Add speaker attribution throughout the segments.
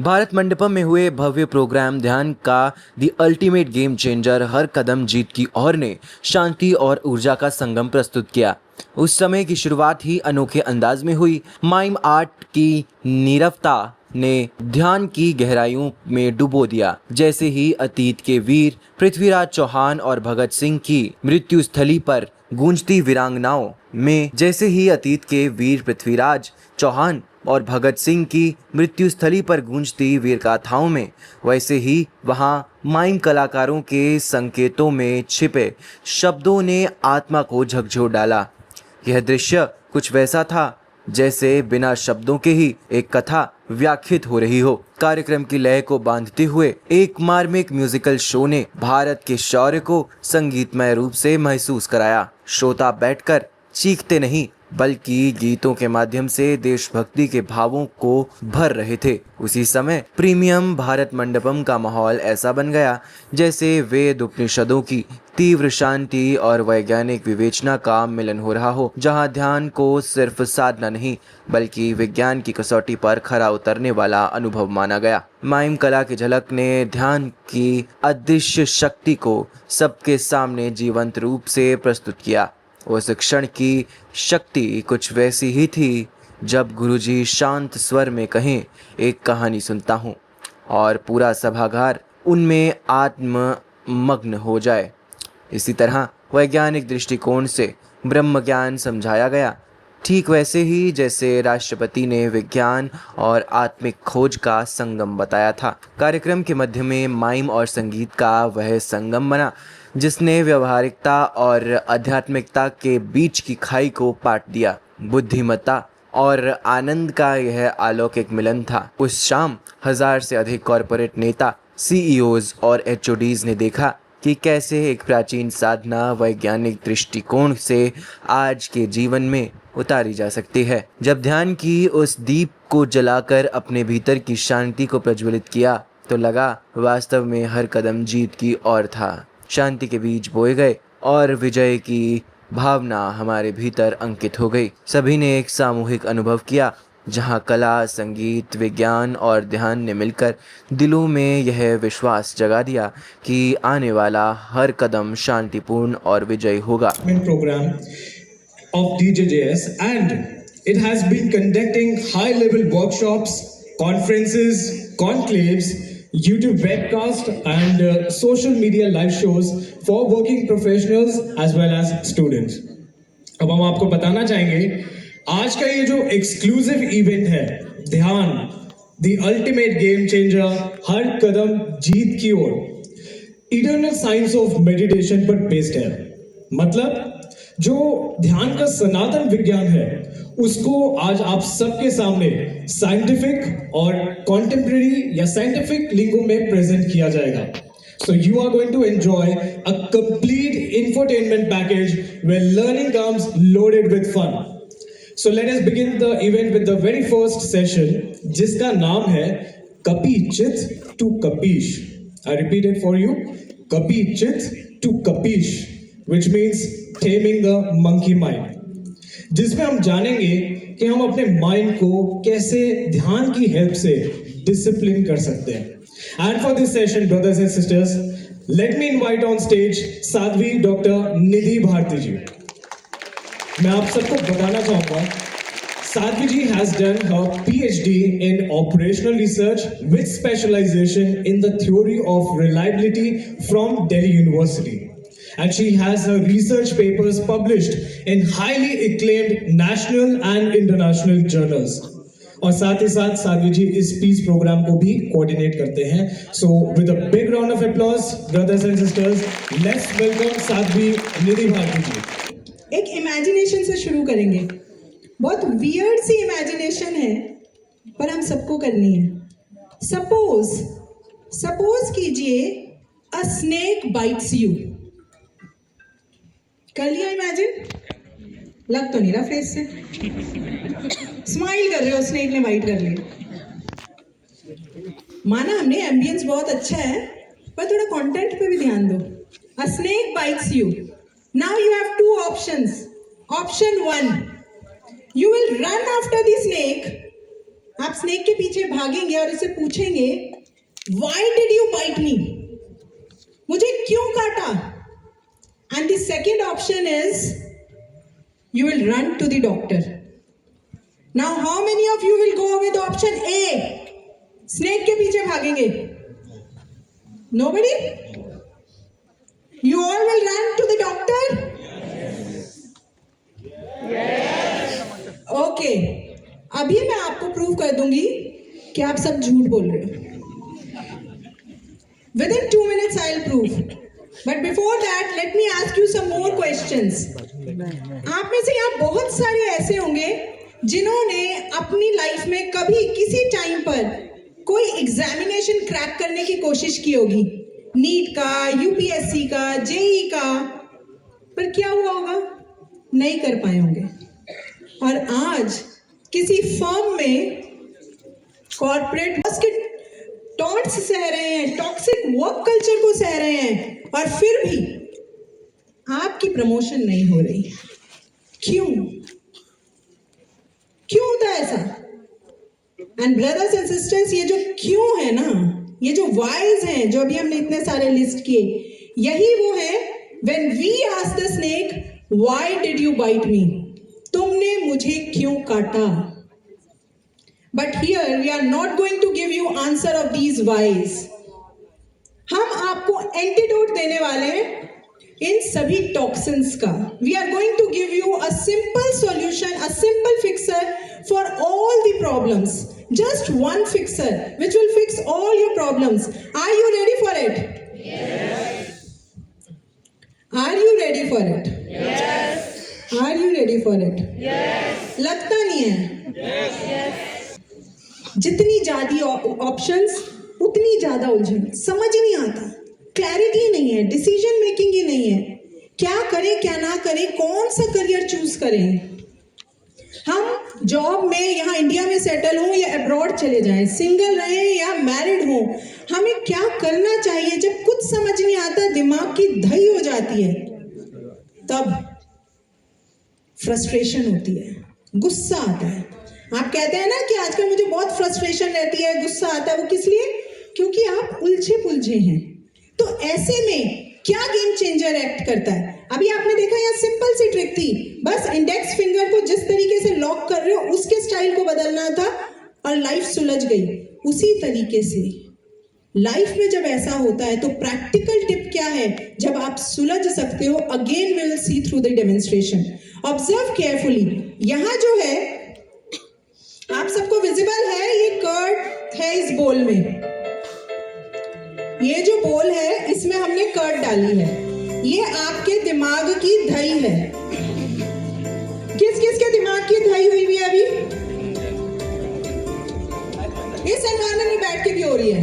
Speaker 1: भारत मंडपम में हुए भव्य प्रोग्राम ध्यान का द अल्टीमेट गेम चेंजर हर कदम जीत की ओर ने शांति और ऊर्जा का संगम प्रस्तुत किया। उस समय की शुरुआत ही अनोखे अंदाज में हुई। माइम आर्ट की नीरवता ने ध्यान की गहराइयों में डुबो दिया। जैसे ही अतीत के वीर पृथ्वीराज चौहान और भगत सिंह की मृत्यु स्थली पर गूंजती वीरांगनाओं में जैसे ही अतीत के वीर पृथ्वीराज चौहान और भगत सिंह की मृत्यु स्थली पर गूंजती वीर गाथाओं में, वैसे ही वहां माइम कलाकारों के संकेतों में छिपे शब्दों ने आत्मा को झकझोर डाला। यह दृश्य कुछ वैसा था जैसे बिना शब्दों के ही एक कथा व्याख्यात हो रही हो। कार्यक्रम की लय को बांधते हुए एक मार्मिक म्यूजिकल शो ने भारत के शौर्य को संगीतमय रूप से महसूस कराया। श्रोता बैठकर चीखते नहीं बल्कि गीतों के माध्यम से देशभक्ति के भावों को भर रहे थे। उसी समय प्रीमियम भारत मंडपम का माहौल ऐसा बन गया जैसे वेद उपनिषदों की तीव्र शांति और वैज्ञानिक विवेचना का मिलन हो रहा हो, जहां ध्यान को सिर्फ साधना नहीं बल्कि विज्ञान की कसौटी पर खरा उतरने वाला अनुभव माना गया। माइम कला की झलक ने ध्यान की अदृश्य शक्ति को सबके सामने जीवंत रूप से प्रस्तुत किया। उस क्षण की शक्ति कुछ वैसी ही थी जब गुरुजी शांत स्वर में कहें, एक कहानी सुनता हूँ, और पूरा सभागार उनमें आत्ममग्न हो जाए। इसी तरह वैज्ञानिक दृष्टिकोण से ब्रह्म ज्ञान समझाया गया, ठीक वैसे ही जैसे राष्ट्रपति ने विज्ञान और आत्मिक खोज का संगम बताया था। कार्यक्रम के मध्य में माइम और संगीत का वह संगम बना जिसने व्यवहारिकता और आध्यात्मिकता के बीच की खाई को पाट दिया। बुद्धिमत्ता और आनंद का यह अलौकिक मिलन था। उस शाम 1000 से अधिक कॉरपोरेट नेता, सीईओज और एचओडीज ने देखा कि कैसे एक प्राचीन साधना वैज्ञानिक दृष्टिकोण से आज के जीवन में उतारी जा सकती है। जब ध्यान की उस दीप को जलाकर अपने भीतर की शांति को प्रज्वलित किया तो लगा वास्तव में हर कदम जीत की ओर था। शांति के बीज बोए गए और विजय की भावना हमारे भीतर अंकित हो गई। सभी ने एक सामूहिक अनुभव किया जहां कला, संगीत, विज्ञान और ध्यान ने मिलकर दिलों में यह विश्वास जगा दिया कि आने वाला हर कदम शांतिपूर्ण और विजयी होगा।
Speaker 2: Program of DJJS, and it has been conducting high-level workshops, conferences, conclaves, YouTube webcast, and social media live shows for working professionals as well as students. अब हम आपको बताना चाहेंगे आज का ये जो एक्सक्लूसिव इवेंट है ध्यान द अल्टीमेट गेम चेंजर हर कदम जीत की ओर इटर्नल साइंस ऑफ मेडिटेशन पर बेस्ड है। मतलब जो ध्यान का सनातन विज्ञान है उसको आज आप सबके सामने साइंटिफिक और कॉन्टेम्परेरी या साइंटिफिक लिंगो में प्रेजेंट किया जाएगा। So you are going to enjoy a complete infotainment package where learning comes loaded with fun. So let us begin the event with the very first session जिसका नाम है कपीचित to कपीश। I repeat it for you, कपीचित to कपीश, which means taming the monkey mind, जिसमें हम जानेंगे कि हम अपने mind को कैसे ध्यान की हेल्प से डिसिप्लिन कर सकते हैं। And for this session, brothers and sisters, let me invite on stage Sadhvi doctor Nidhi Bharati ji. मैं आप सबको बताना चाहूँगा साध्वी जी has done her PhD in operational research with specialization in the theory of reliability from Delhi University. And she has her research papers published in highly acclaimed national and international journals. और साथ ही साथ साध्वी जी इस piece programme को भी coordinate करते हैं। So with a big round of applause brothers and sisters, let's welcome Sadhvi Nidhi Bharati ji.
Speaker 3: एक imagination से शुरू करेंगे। बहुत वियर्ड सी इमेजिनेशन है पर हम सबको करनी है। सपोज कीजिए अ स्नेक बाइट्स यू। कर लिया इमेजिन? लग तो नहीं रहा फेस से। स्माइल कर रहे हो, स्नेक ने बाइट कर लिया। माना हमने एम्बियंस बहुत अच्छा है पर थोड़ा कंटेंट पे भी ध्यान दो। A snake bites you. Now you have two options. Option 1, you will run after the snake आप स्नेक के पीछे भागेंगे और इसे पूछेंगे why did you bite me, मुझे क्यों काटा? And the second option is you will run to the doctor. Now how many of you will go with option A, snake के पीछे भागेंगे? Nobody? You all will run to the doctor? Yes. Okay. अभी मैं आपको prove कर दूंगी कि आप सब झूठ बोल रहे हो. Within 2 minutes I'll prove. But before that, let me ask you some more questions. आप में से यहाँ बहुत सारे ऐसे होंगे जिन्होंने अपनी लाइफ में कभी किसी टाइम पर कोई एग्जामिनेशन क्रैक करने की कोशिश की होगी, नीट का, यूपीएससी का, जेई का, पर क्या हुआ होगा? नहीं कर पाए होंगे. और आज किसी फर्म में कॉर्पोरेट बॉस के टॉन्ट्स सह रहे हैं, टॉक्सिक वर्क कल्चर को सह रहे हैं, और फिर भी आपकी प्रमोशन नहीं हो रही. क्यों? क्यों होता है ऐसा? एंड ब्रदर्स एंड सिस्टर्स, ये जो क्यों है ना, ये जो वाइज हैं जो अभी हमने इतने सारे लिस्ट किए, यही वो है when we ask the snake why did you bite me, तुमने मुझे क्यों काटा? But here we are not going to give you answer of these whys. हम आपको एंटीडोट देने वाले हैं इन सभी टॉक्सिन्स का. We are going to give you a simple solution, a simple fixer for all the problems. Just one fixer which will fix all your problems. Are you ready for it? Yes. Are you ready for it? Yes. Are you ready for it? Yes. लगता नहीं है? Yes. जितनी ज्यादा options उतनी ज्यादा उलझन, समझ ही नहीं आता, क्लैरिटी नहीं है, डिसीजन मेकिंग ही नहीं है, क्या करें क्या ना करें, कौन सा करियर चूज करें. हम जॉब में यहाँ इंडिया में सेटल हों या अब्रॉड चले जाएं, सिंगल रहें या मैरिड हों, हमें क्या करना चाहिए जब कुछ समझ नहीं आता, दिमाग की धई हो जाती है, तब फ्रस्ट्रेशन होती है, गुस्सा आता है. आप कहते हैं ना कि आजकल मुझे बहुत फ्रस्ट्रेशन रहती है, गुस्सा आता है. वो किस लिए? क्योंकि आप उलझे पुलझे हैं. तो ऐसे में क्या गेम चेंजर एक्ट करता है? अभी आपने देखा यहाँ सिंपल सी ट्रिक थी, बस इंडेक्स फिंगर को जिस तरीके से लॉक कर रहे हो उसके स्टाइल को बदलना था और लाइफ सुलझ गई. उसी तरीके से लाइफ में जब ऐसा होता है तो प्रैक्टिकल टिप क्या है जब आप सुलझ सकते हो? Again we will see through the demonstration. Observe carefully. यहाँ जो है आप सबको विजिबल है, ये कर्ड है इस बोल में. ये जो बोल है इसमें हमने कर्ड डाली है. ये आपके दिमाग की धई है. किस किस के दिमाग की धई हुई भी अभी इस एनवायरनमेंट में बैठ के भी हो रही है?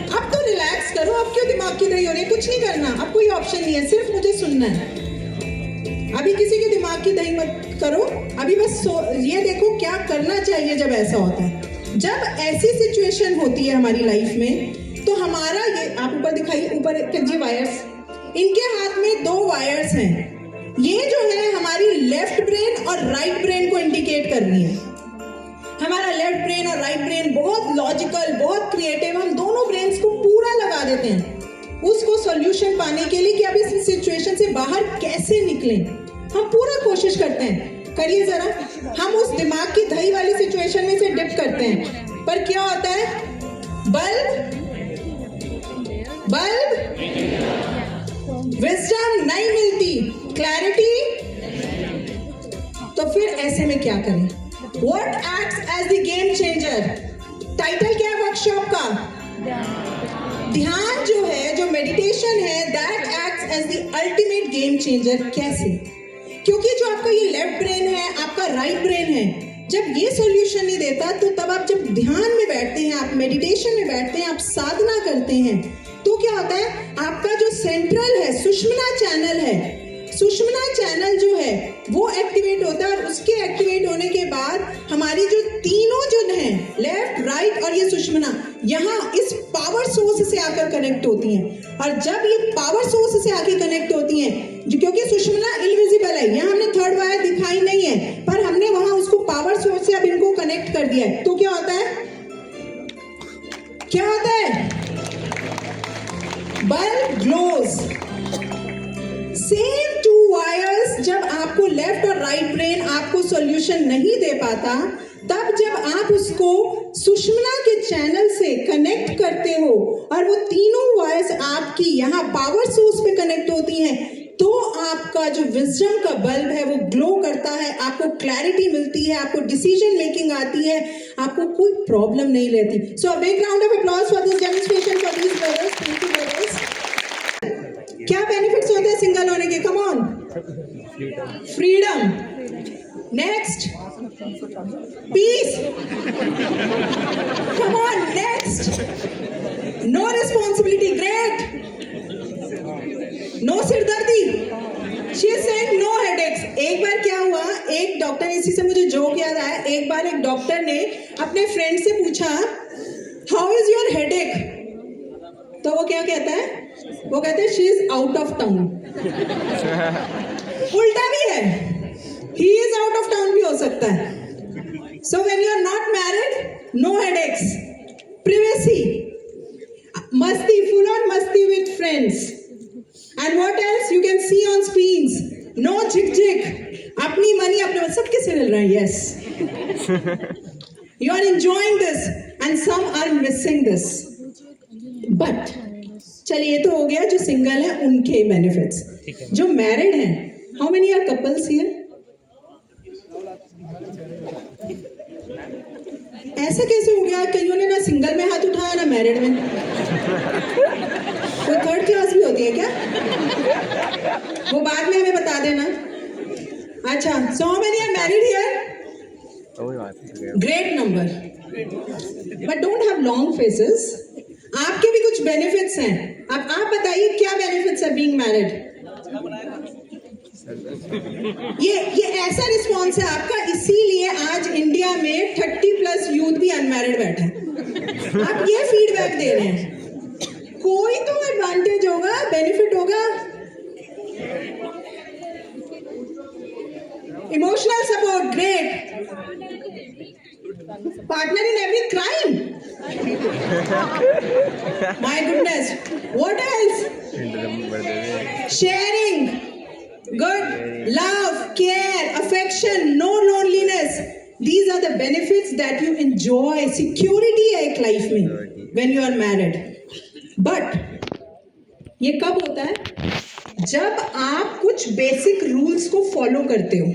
Speaker 3: अब तो रिलैक्स करो. अब क्यों दिमाग की धई हो रही है? कुछ नहीं करना, अब कोई ऑप्शन नहीं है, सिर्फ मुझे सुनना है. अभी किसी के दिमाग की दही मत करो. अभी बस ये देखो क्या करना चाहिए जब ऐसा होता है. जब ऐसी सिचुएशन होती है हमारी लाइफ में तो हमारा ये आप ऊपर दिखाइए, ऊपर कीजिए वायर्स. इनके हाथ में 2 वायर्स हैं. ये जो है हमारी लेफ्ट ब्रेन और राइट ब्रेन को इंडिकेट कर रही है. हमारा लेफ्ट ब्रेन और राइट ब्रेन बहुत लॉजिकल, बहुत क्रिएटिव, हम दोनों ब्रेन्स को पूरा लगा देते हैं उसको सॉल्यूशन पाने के लिए कि अब इस सिचुएशन से बाहर कैसे निकलें. हम पूरा कोशिश करते हैं. करिए जरा. हम उस दिमाग की धई वाली सिचुएशन में से डिप करते हैं, पर क्या होता है? बल्ब विजडम नहीं मिलती, क्लैरिटी. तो फिर ऐसे में क्या करें? What acts as the game changer? Title क्या है वर्कशॉप का? ध्यान जो है, जो मेडिटेशन है, that acts as the ultimate game changer. कैसे? क्योंकि जो आपका ये लेफ्ट ब्रेन है, आपका राइट ब्रेन है, जब ये सॉल्यूशन नहीं देता तो तब आप जब ध्यान में बैठते हैं, आप मेडिटेशन में बैठते हैं, आप साधना करते हैं, तो क्या होता है? आपका जो सेंट्रल है, सुषुम्ना चैनल है, सुषमना चैनल जो है वो एक्टिवेट होता है और उसके एक्टिवेट होने के बाद हमारी जो तीनों जो है लेफ्ट राइट और ये सुषमना यहाँ इस पावर सोर्स से आकर कनेक्ट होती हैं और जब ये पावर सोर्स से आके कनेक्ट होती हैं क्योंकि सुषमना इनविजिबल है, यहाँ हमने थर्ड वायर दिखाई नहीं है पर हमने वहां उसको पावर सोर्स से अब इनको कनेक्ट कर दिया है, तो क्या होता है, क्या होता है, bulb glows. Same two wires जब आपको लेफ्ट और राइट ब्रेन आपको सॉल्यूशन नहीं दे पाता तब जब आप उसको सुषमना के चैनल से कनेक्ट करते हो और वो तीनों वायर्स आपकी यहाँ पावर सोर्स पे कनेक्ट होती हैं तो आपका जो विजडम का बल्ब है वो ग्लो करता है, आपको क्लैरिटी मिलती है, आपको डिसीजन मेकिंग आती है, आपको कोई प्रॉब्लम नहीं रहती। So a big round of applause for this demonstration for these brothers. Thank you brothers. क्या बेनिफिट्स होते हैं सिंगल होने के? Come on. Freedom, next peace, come on next, no responsibility, great, no सिरदर्दी, she is saying no headaches. एक बार क्या हुआ, एक डॉक्टर, इसी से मुझे जोक याद आया, एक बार एक डॉक्टर ने अपने फ्रेंड से पूछा हाउ इज योर हेडेक, तो वो क्या कहता है, वो कहते हैं she is out of town. उल्टा भी है, he is out of town भी हो सकता है। So when you are not married, no headaches, privacy, मस्ती, फुल ऑन मस्ती with friends, and what else you can see on screens, no झिक-झिक, अपनी मनी अपने सबके से मिल रहा है, yes, you are enjoying this and some are missing this, but चलिए तो हो गया जो सिंगल है उनके बेनिफिट्स। जो मैरिड हैं, how many are couples here? ऐसा कैसे हो गया, कईयों ने ना सिंगल में हाथ उठाया ना मैरिड में, कोई थर्ड क्लास भी होती है क्या? वो बाद में हमें बता देना। अच्छा, so how many are married here? Great number, but don't have long faces. आपके भी कुछ बेनिफिट्स हैं, अब आप बताइए क्या बेनिफिट्स है बीइंग मैरिड? ये ऐसा रिस्पॉन्स है आपका, इसीलिए आज इंडिया में 30+ यूथ भी अनमैरिड बैठे हैं। आप ये फीडबैक दे रहे हैं, कोई तो एडवांटेज होगा, बेनिफिट होगा। Emotional support, great, partner in every crime, my goodness, what else, sharing, good, love, care, affection, no loneliness, these are the benefits that you enjoy, security है एक लाइफ में when you are married। But ये कब होता है, जब आप कुछ बेसिक रूल्स को फॉलो करते हो,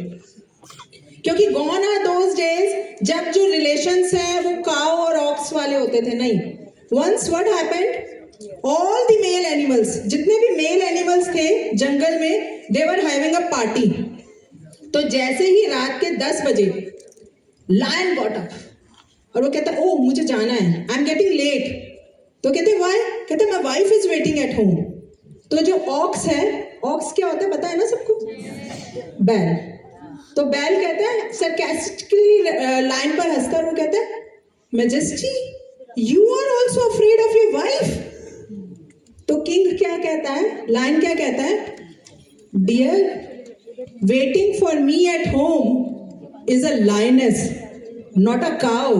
Speaker 3: क्योंकि गॉन आर दोज डेज जब जो रिलेशंस हैं वो काउ और ऑक्स वाले होते थे, नहीं। Once what happened, all the male animals, जितने भी मेल एनिमल्स थे जंगल में, दे वर हैविंग अ पार्टी। तो जैसे ही रात के 10 बजे लायन गॉट अप और वो कहता ओ मुझे जाना है, आई एम गेटिंग लेट, तो कहते वाई, कहते my wife is waiting at home. तो जो ऑक्स है, ऑक्स क्या होता है पता है ना सबको, बैल। तो बैल कहता है सरकास्टिकली लाइन पर हंसकर, वो कहता है majesty you are also afraid of your wife. तो किंग क्या कहता है, लाइन क्या कहता है, dear waiting for me at home is a lioness not a cow.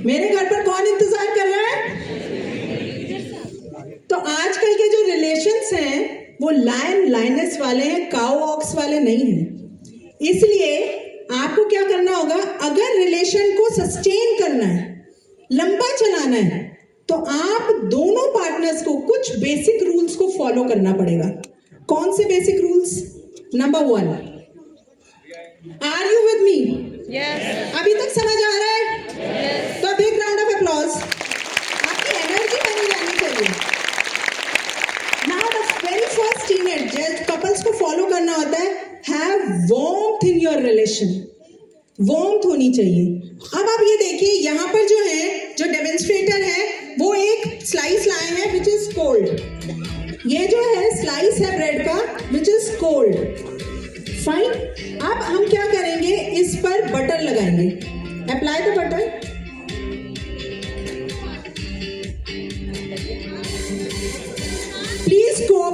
Speaker 3: मेरे घर पर कौन इंतजार कर रहा है? तो आजकल के जो रिलेशंस हैं वो लायन लायनेस वाले हैं, काउ ऑक्स वाले नहीं हैं। इसलिए आपको क्या करना होगा, अगर रिलेशन को सस्टेन करना है, लंबा चलाना है, तो आप दोनों पार्टनर्स को कुछ बेसिक रूल्स को फॉलो करना पड़ेगा। कौन से basic rules? Number 1, are you with me? Yes. अभी तक समझ आ रहा है? yes. तो बिग राउंड ऑफ अप्लॉज, आपकी एनर्जी बनी रहनी चाहिए। Now the very first teenage जो कपल्स को फॉलो करना होता है, have warmth in your relation, warmth होनी चाहिए। अब आप ये देखिए, यहाँ पर जो है, जो डेमोन्स्ट्रेटर है वो एक स्लाइस लाए हैं विच इज कोल्ड। ये जो है स्लाइस है ब्रेड का,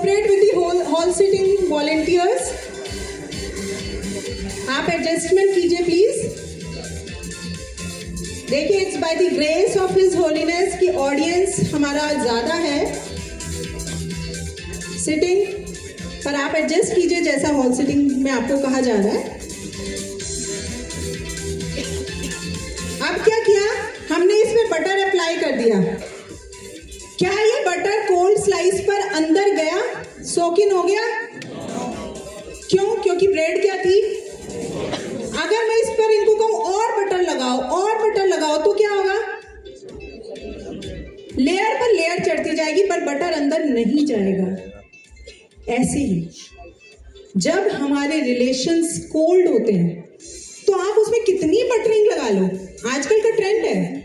Speaker 3: cooperate with the hall sitting volunteers. आप एडजस्टमेंट कीजिए प्लीज. देखिए, it's by the grace of his holiness की ऑडियंस हमारा ज्यादा है सिटिंग, पर आप एडजस्ट कीजिए जैसा हॉल सिटिंग में आपको कहा जा रहा है. अब क्या किया हमने, इसमें बटर अप्लाई कर दिया. क्या ये बटर कोल्ड स्लाइस पर अंदर गया, सोकिन हो गया? क्यों? क्योंकि ब्रेड क्या थी. अगर मैं इस पर इनको कहूं और बटर लगाओ तो क्या होगा? लेयर पर लेयर चढ़ती जाएगी पर बटर अंदर नहीं जाएगा. ऐसे ही जब हमारे रिलेशंस कोल्ड होते हैं तो आप उसमें कितनी बटरिंग लगा लो. आजकल का ट्रेंड है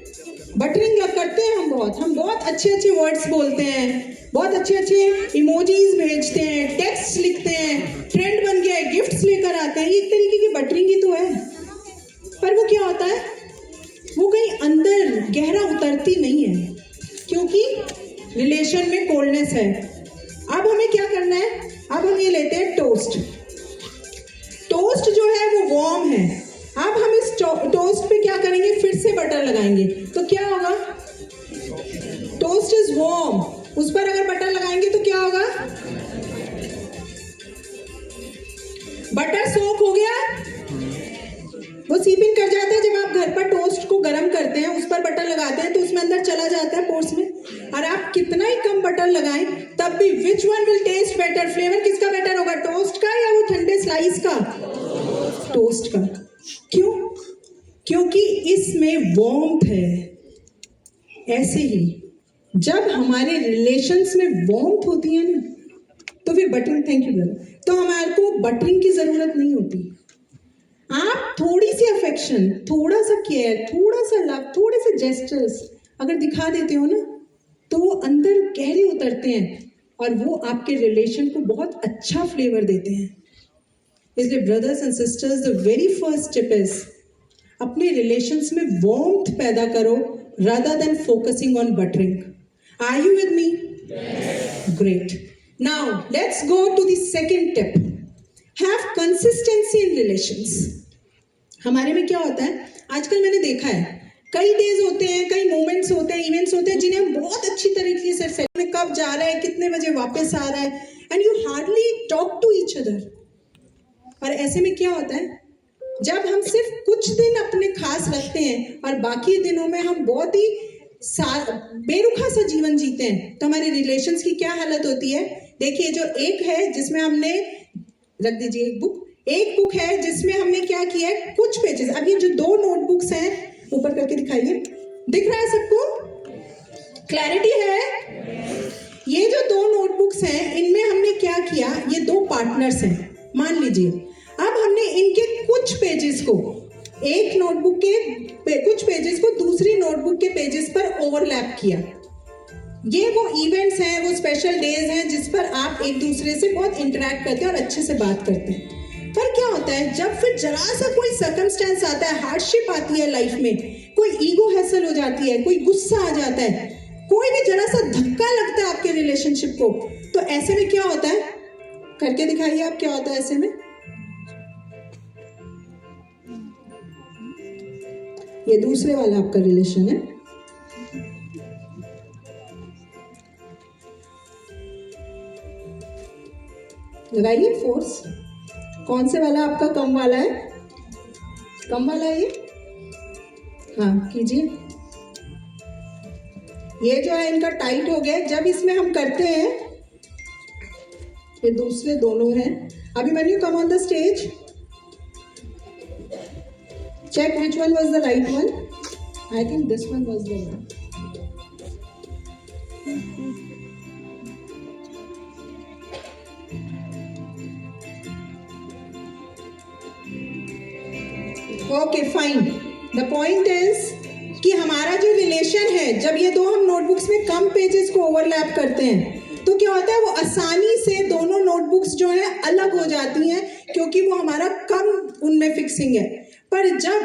Speaker 3: बटरिंग करते हैं हम बहुत अच्छे वर्ड्स बोलते हैं, बहुत अच्छे इमोजीज भेजते हैं, टेक्स्ट लिखते हैं, ट्रेंड बन गया है, गिफ्ट्स लेकर आते हैं. एक तरीके की बटरिंग ही तो है, पर वो क्या होता है, वो कहीं अंदर गहरा उतरती नहीं है क्योंकि रिलेशन में कोल्डनेस है. अब हमें क्या करना है, अब हम ये लेते हैं टोस्ट. टोस्ट जो है वो वार्म है. अब हम इस टोस्ट पे क्या करेंगे, फिर से बटर लगाएंगे तो क्या होगा, टोस्ट इज वार्म, उस पर अगर बटर लगाएंगे तो क्या होगा, बटर सोक हो गया, वो सीपिंग कर जाता है. जब आप घर पर टोस्ट को गर्म करते हैं, उस पर बटर लगाते हैं तो उसमें अंदर चला जाता है पोर्स में. और आप कितना ही कम बटर लगाएं तब भी which one will taste better, flavour किसका बेटर होगा, टोस्ट का या वो ठंडे स्लाइस का, टोस्ट का. क्यों? क्योंकि इसमें वार्मथ है. ऐसे ही जब हमारे रिलेशंस में वार्मथ होती है ना तो फिर बटरिंग, थैंक यू ब्रदर, तो हमारे को बटरिंग की जरूरत नहीं होती. आप थोड़ी सी अफेक्शन, थोड़ा सा केयर, थोड़ा सा लव, थोड़े से जेस्चर्स अगर दिखा देते हो ना तो वो अंदर गहरे उतरते हैं और वो आपके रिलेशन को बहुत अच्छा फ्लेवर देते हैं. इसलिए brothers and sisters, the very first step is अपने रिलेशंस में वार्मथ पैदा करो rather than focusing on buttering. Are you with me? Yes. Great. Now let's go to the second tip. Have consistency in relations. हमारे में क्या होता है, आजकल मैंने देखा है कई डेज होते हैं, कई मोमेंट्स होते हैं, इवेंट्स होते हैं जिन्हें हम बहुत अच्छी तरीके से सेट में कब जा रहा है, कितने बजे वापस आ रहा है, and you hardly talk to each other. और ऐसे में क्या होता है, जब हम सिर्फ कुछ दिन अपने खास रखते हैं और बाकी दिनों में हम बहुत ही बेरुखा सा जीवन जीते हैं तो हमारे रिलेशंस की क्या हालत होती है. देखिए, जो एक है जिसमें हमने रख दीजिए एक बुक है जिसमें हमने क्या किया है, कुछ पेजेस. अब ये जो 2 नोटबुक्स हैं, ऊपर करके दिखाइए, दिख रहा है सबको, क्लैरिटी है. ये जो 2 नोटबुक्स हैं इनमें हमने क्या किया, ये 2 पार्टनर्स हैं मान लीजिए. अब हमने इनके कुछ पेजेस को, एक नोटबुक के कुछ पेजेस को दूसरी नोटबुक के पेजेस पर ओवरलैप किया. ये वो इवेंट्स हैं, वो स्पेशल डेज हैं जिस पर आप एक दूसरे से बहुत इंटरेक्ट करते हैं और अच्छे से बात करते हैं. पर क्या होता है, जब फिर जरा सा कोई सर्कमस्टेंस आता है, हार्डशिप आती है लाइफ में, कोई ईगो हैसल हो जाती है, कोई गुस्सा आ जाता है, कोई भी जरा सा धक्का लगता है आपके रिलेशनशिप को, तो ऐसे में क्या होता है, करके दिखाइए आप क्या होता है ऐसे में. ये दूसरे वाला आपका रिलेशन है, लगाइए फोर्स. कौन से वाला आपका कम वाला है, कम वाला है ये, हाँ कीजिए. ये जो है इनका टाइट हो गया. जब इसमें हम करते हैं, ये दूसरे दोनों हैं. अभी when you come on the stage, check which one was the right one. I think this one was the one. Okay, fine. The point is कि हमारा जो रिलेशन है, जब ये 2 हम नोटबुक्स में कम पेजेस को ओवरलैप करते हैं तो क्या होता है, वो आसानी से दोनों नोटबुक्स जो है अलग हो जाती हैं क्योंकि वो हमारा कम उनमें फिक्सिंग है. पर जब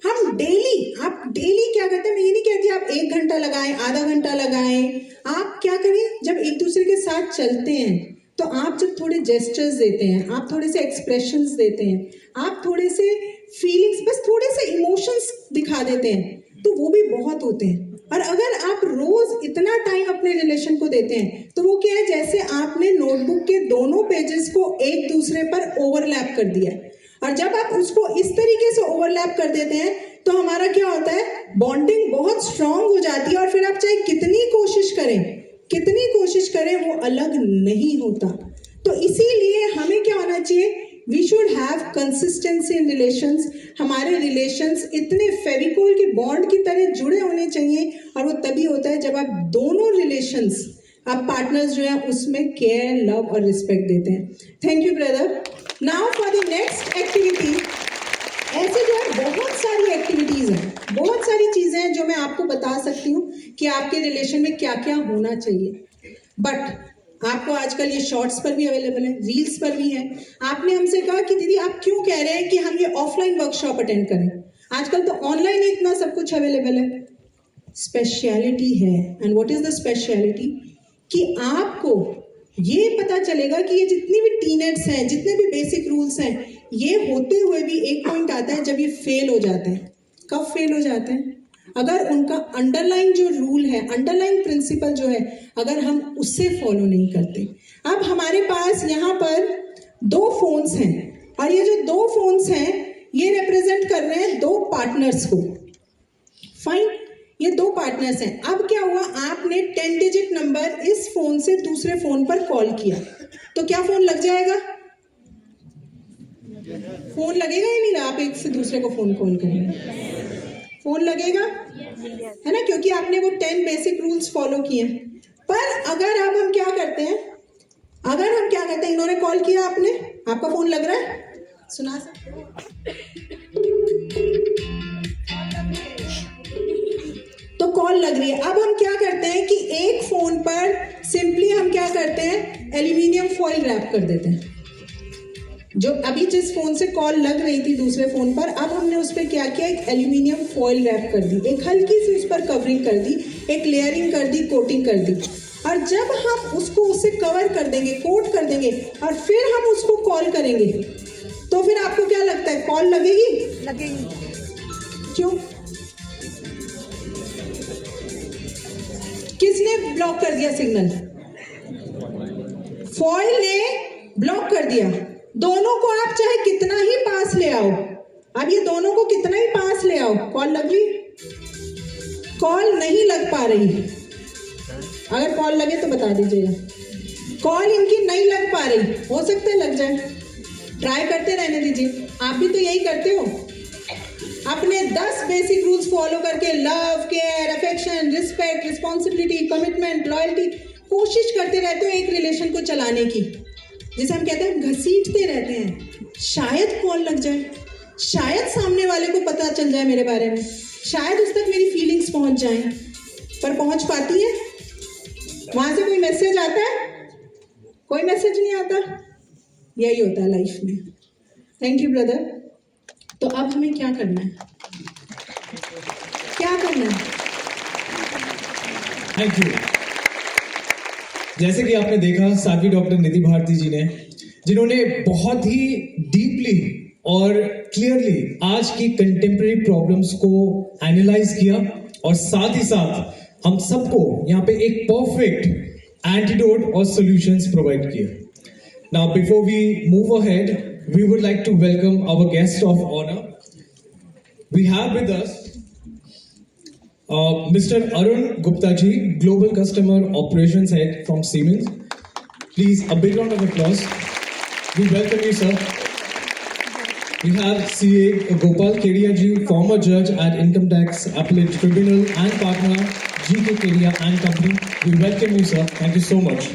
Speaker 3: हम डेली, आप डेली क्या करते हैं, मैं ये नहीं कहती आप 1 घंटा लगाएं, आधा घंटा लगाएं, आप क्या करें, जब एक दूसरे के साथ चलते हैं तो आप जब थोड़े जेस्चर्स देते हैं, आप थोड़े से एक्सप्रेशंस देते हैं, आप थोड़े से फीलिंग्स, बस थोड़े से इमोशंस दिखा देते हैं, तो वो भी बहुत होते हैं। और अगर आप रोज इतना टाइम अपने रिलेशन को देते हैं तो वो क्या है, जैसे आपने नोटबुक के दोनों पेजेस को एक दूसरे पर ओवरलैप कर दिया है। और जब आप उसको इस तरीके से ओवरलैप कर देते हैं तो हमारा क्या होता है, बॉन्डिंग बहुत स्ट्रांग हो जाती है। और फिर आप चाहे कितनी कोशिश करें वो अलग नहीं होता। तो इसीलिए हमें क्या होना चाहिए, we should have consistency in relations. हमारे रिलेशंस इतने फेविकोल के बॉन्ड की तरह जुड़े होने चाहिए, और वो तभी होता है जब आप दोनों रिलेशंस, आप पार्टनर्स जो हैं उसमें केयर, लव और रिस्पेक्ट देते हैं। Thank you brother. Now for the next activity. ऐसे जो है बहुत सारी एक्टिविटीज हैं, बहुत सारी चीजें हैं जो मैं आपको बता सकती हूँ कि आपके रिलेशन में क्या क्या होना चाहिए। बट आपको आजकल ये शॉर्ट्स पर भी अवेलेबल है, रील्स पर भी है। आपने हमसे कहा कि दीदी आप क्यों कह रहे हैं कि हम ये ऑफलाइन वर्कशॉप अटेंड करें, आजकल तो ऑनलाइन इतना सब कुछ अवेलेबल है। स्पेशलिटी है, and what is the speciality, कि आपको ये पता चलेगा कि ये जितनी भी टीनेट्स हैं, जितने भी बेसिक रूल्स हैं, ये होते हुए भी एक पॉइंट आता है जब ये फेल हो जाते हैं। कब फेल हो जाते हैं, अगर उनका अंडरलाइन जो रूल है, अंडरलाइन प्रिंसिपल जो है, अगर हम उससे फॉलो नहीं करते। अब हमारे पास यहाँ पर 2 फोन्स हैं, और ये जो 2 फोन्स हैं ये रिप्रेजेंट कर रहे हैं 2 पार्टनर्स को। फाइन, ये 2 पार्टनर्स हैं। अब क्या हुआ, आपने 10 डिजिट नंबर इस फोन से दूसरे फोन पर कॉल किया, तो क्या फोन लग जाएगा, फोन लगेगा या नहीं? आप एक से दूसरे को फोन कॉल करेंगे, फोन लगेगा, है ना, क्योंकि आपने वो 10 बेसिक रूल्स फॉलो किए। पर अगर अब हम क्या करते हैं, इन्होंने कॉल किया, आपने, आपका फोन लग रहा है, सुना सकते हो, तो कॉल लग रही है। अब हम क्या करते हैं कि एक फोन पर सिंपली हम क्या करते हैं, एल्यूमिनियम फॉइल रैप कर देते हैं। जो अभी जिस फोन से कॉल लग रही थी दूसरे फोन पर, अब हमने उस पर क्या किया, एक एल्यूमिनियम फॉइल रैप कर दी, एक हल्की सी उस पर कवरिंग कर दी, एक लेयरिंग कर दी, कोटिंग कर दी। और जब हम उसको उससे कवर कर देंगे, कोट कर देंगे, और फिर हम उसको कॉल करेंगे, तो फिर आपको क्या लगता है, कॉल लगेगी? क्यों? किसने ब्लॉक कर दिया सिग्नल? फॉइल ने ब्लॉक कर दिया। दोनों को आप चाहे कितना ही पास ले आओ, अब ये दोनों को कितना ही पास ले आओ, कॉल लगी? कॉल नहीं लग पा रही। अगर कॉल लगे तो बता दीजिएगा। कॉल इनकी नहीं लग पा रही, हो सकता है लग जाए, ट्राई करते रहने दीजिए। आप भी तो यही करते हो, अपने 10 बेसिक रूल्स फॉलो करके, love, care, affection, respect, responsibility, commitment, loyalty, कोशिश करते रहते हो एक रिलेशन को चलाने की, जिसे हम कहते हैं घसीटते रहते हैं। शायद कॉल लग जाए, शायद सामने वाले को पता चल जाए मेरे बारे में, शायद उस तक मेरी फीलिंग्स पहुंच जाएं, पर पहुंच पाती है? वहां से कोई मैसेज आता है? कोई मैसेज नहीं आता। यही होता है लाइफ में। Thank you brother. तो अब हमें क्या करना है, क्या करना है?
Speaker 2: Thank you. जैसे कि आपने देखा साकी डॉक्टर निधि भारती जी ने, जिन्होंने बहुत ही डीपली और क्लियरली आज की कंटेम्प्रेरी प्रॉब्लम्स को एनालाइज किया, और साथ ही साथ हम सबको यहाँ पे एक परफेक्ट एंटीडोट और सॉल्यूशंस प्रोवाइड किए। Now before we move ahead, we would like to welcome our guest of honor. We have with us Mr. Arun Gupta ji, Global Customer Operations Head from Siemens. Please, a big round of applause. We welcome you, sir. We have CA Gopal Kedia ji, former judge at Income Tax Appellate Tribunal and partner GK Kedia and Company. We welcome you, sir. Thank you so much.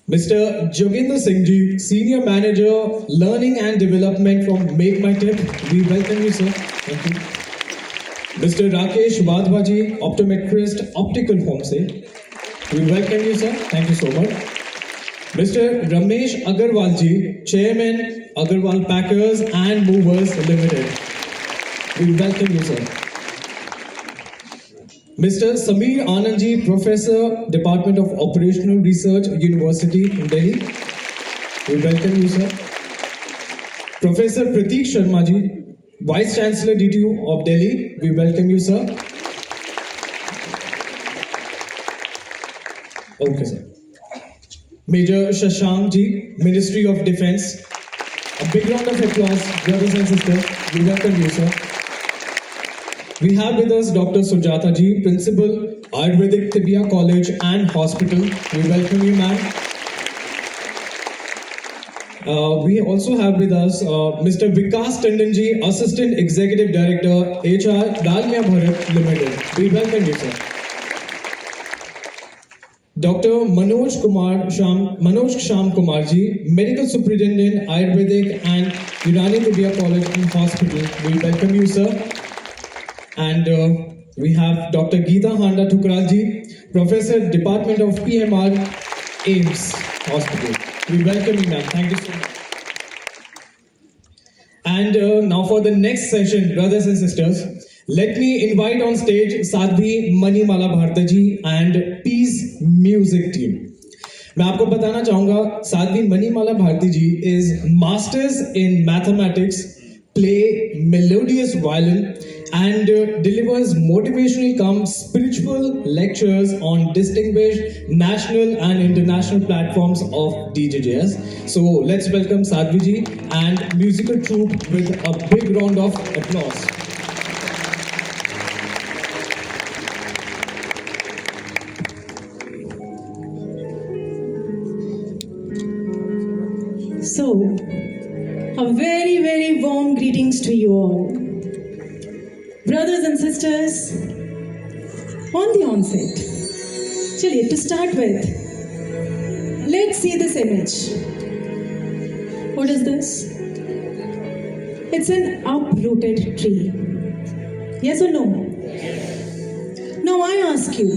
Speaker 2: Mr. Joginder Singh ji, Senior Manager Learning and Development from Make My Tip. We welcome you, sir. Thank you. Mr. Rakesh Wadhwa ji, Optometrist, Optical Home Se. We welcome you, sir. Thank you so much. Mr. Ramesh Agarwal ji, Chairman, Agarwal Packers and Movers Limited. We welcome you, sir. Mr. Sameer Anandji, Professor, Department of Operational Research, University in Delhi. We welcome you, sir. Professor Prateek Sharma ji, Vice Chancellor DTU of Delhi. We welcome you, sir. Okay, sir. Major Shashank ji, Ministry of Defense. A big round of applause, brothers and sisters. We welcome you, sir. We have with us Dr. Sujata ji, Principal, Ayurvedic Tibia College and Hospital. We welcome you, ma'am. We also have with us Mr. Vikas Tandon ji, Assistant Executive Director, HR, Dalmia Bharat Limited. We welcome you, sir. Dr. Manoj Sham Kumar ji, Medical Superintendent, Ayurvedic and Unani Tibia College and Hospital. We welcome you, sir. And we have Dr. Geeta Handa Thukral ji, Professor, Department of PMR, AIMS Hospital. We welcome you, ma'am. Thank you so much. And now for the next session, brothers and sisters, let me invite on stage Sadhvi Manimala Bharti ji and Peace Music Team. मैं आपको बताना चाहूँगा साध्वी मणिमाला भारती जी is Masters in Mathematics, play melodious violin and delivers motivational cum spiritual lectures on distinguished national and international platforms of DJJS. So let's welcome Sadhvi ji and musical troupe with a big round of applause.
Speaker 3: So, a very, very warm greetings to you all. Brothers and sisters, on the onset, chaliye, to start with, let's see this image. What is this? It's an uprooted tree. Yes or no? Now I ask you,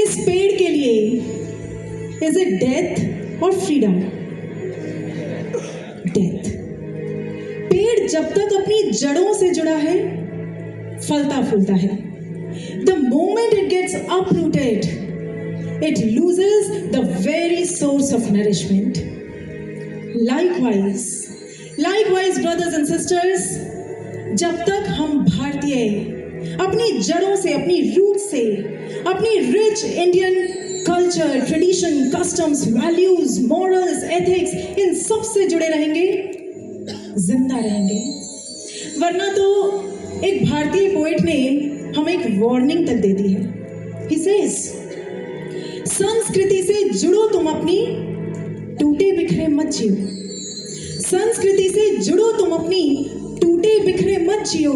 Speaker 3: इस पेड़ के लिए, is it death or freedom? Death. पेड़ जब तक अपनी जड़ों से जुड़ा है, फलता फूलता है. The moment it gets uprooted, it loses the very source of nourishment. Likewise, brothers and sisters, जब तक हम भारतीय अपनी जड़ों से, अपनी रूट से, अपनी rich Indian culture, tradition, customs, values, morals, ethics, इन सब से जुड़े रहेंगे, जिंदा रहेंगे. वरना तो एक भारतीय पोएट ने हमें एक वार्निंग तक दे दी है. He says, संस्कृति से जुड़ो तुम अपनी, टूटे बिखरे मत जियो. संस्कृति से जुड़ो तुम अपनी, टूटे बिखरे मत जियो.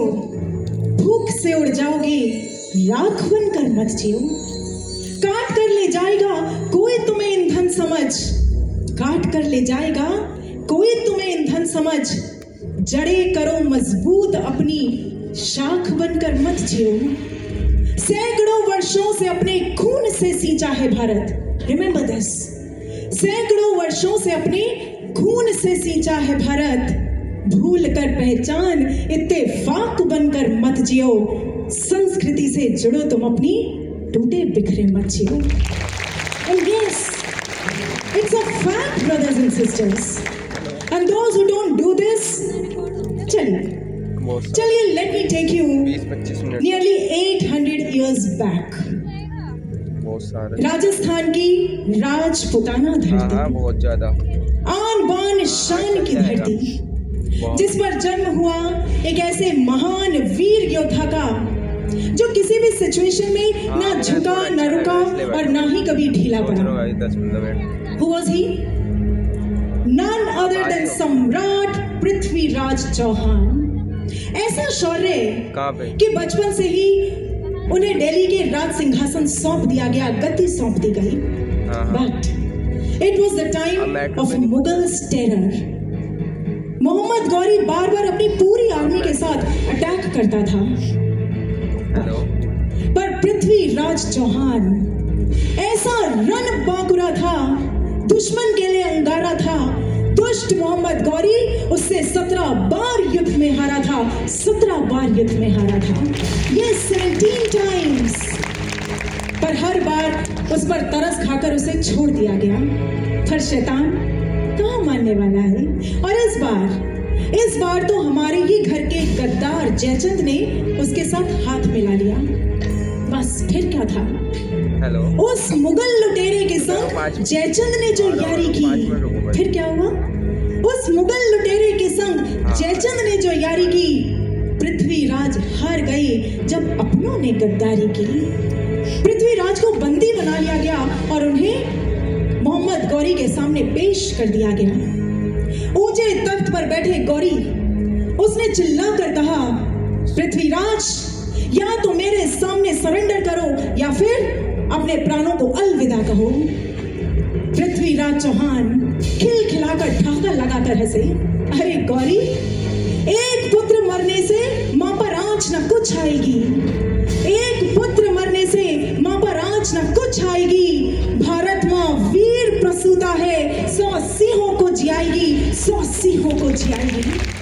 Speaker 3: भूख से उड़ जाओगे, राख बनकर मत जियो. काट कर ले जाएगा कोई तुम्हें ईंधन समझ, काट कर ले जाएगा कोई तुम्हें ईंधन समझ. जड़े करो मजबूत अपनी, शाख बनकर मत जियो. सैकड़ों वर्षों से अपने खून से सींचा है भारत. Remember this. सैकड़ों वर्षों से अपने खून से सींचा है भारत. भूल कर पहचान, इत्तेफाक बनकर मत जियो. संस्कृति से जुड़ो तुम अपनी, टूटे बिखरे मत जियो. And yes, it's a fact, brothers and sisters. And those who don't do this, चलिए, let me take you nearly 800 years back. Rajasthan की राजपुताना धरती,
Speaker 4: बहुत ज्यादा
Speaker 3: आन बान शान की धरती, जिस पर जन्म हुआ एक ऐसे महान वीर योद्धा का, जो किसी भी सिचुएशन में ना झुका, ना रुका और ना ही कभी ढीला पड़ा. Who was he? None other than सम्राट पृथ्वीराज चौहान. ऐसा शौर्य कि बचपन से ही उन्हें दिल्ली के राज सिंहासन सौंप दिया गया, गद्दी सौंप दी गई. But it was the time of Mughals terror. Mohammad Ghori बार बार अपनी पूरी आर्मी के साथ अटैक करता था. पर पृथ्वीराज चौहान ऐसा रण बांकुरा था, दुश्मन के लिए अंगारा था, दुष्ट मोहम्मद गौरी उससे 17 बार युद्ध में हारा था, 17 बार युद्ध में हारा था। ये 17 टाइम्स, पर हर बार उस पर तरस खाकर उसे छोड़ दिया गया। पर शैतान कहाँ मानने वाला है। और इस बार तो हमारे ही घर के गद्दार जयचंद ने उसके साथ हाथ मिला लिया। बस फिर क्या था, उस मुगल लुटेरे के संग जयचंद ने जो यारी की, फिर क्या हुआ, उस मुगल लुटेरे के संग जयचंद ने जो यारी की, पृथ्वीराज हार गए जब अपनों ने गद्दारी की। पृथ्वीराज को बंदी बना लिया गया और उन्हें मोहम्मद गौरी के सामने पेश कर दिया गया। ऊंचे तख्त पर बैठे गौरी, उसने चिल्लाकर कहा, पृथ्वीराज, या तो मेरे सामने सरेंडर करो या फिर अपने प्राणों को अलविदा कहो। पृथ्वीराज चौहान खिलखिलाकर ठहाका लगाकर हंसे, अरे गौरी, एक पुत्र मरने से मां पर आंच न कुछ आएगी, एक पुत्र मरने से मां पर आंच न कुछ आएगी। भारत मां वीर प्रसूता है, 100 सिंहों को जियाएगी, 100 सिंहों को जियाएगी।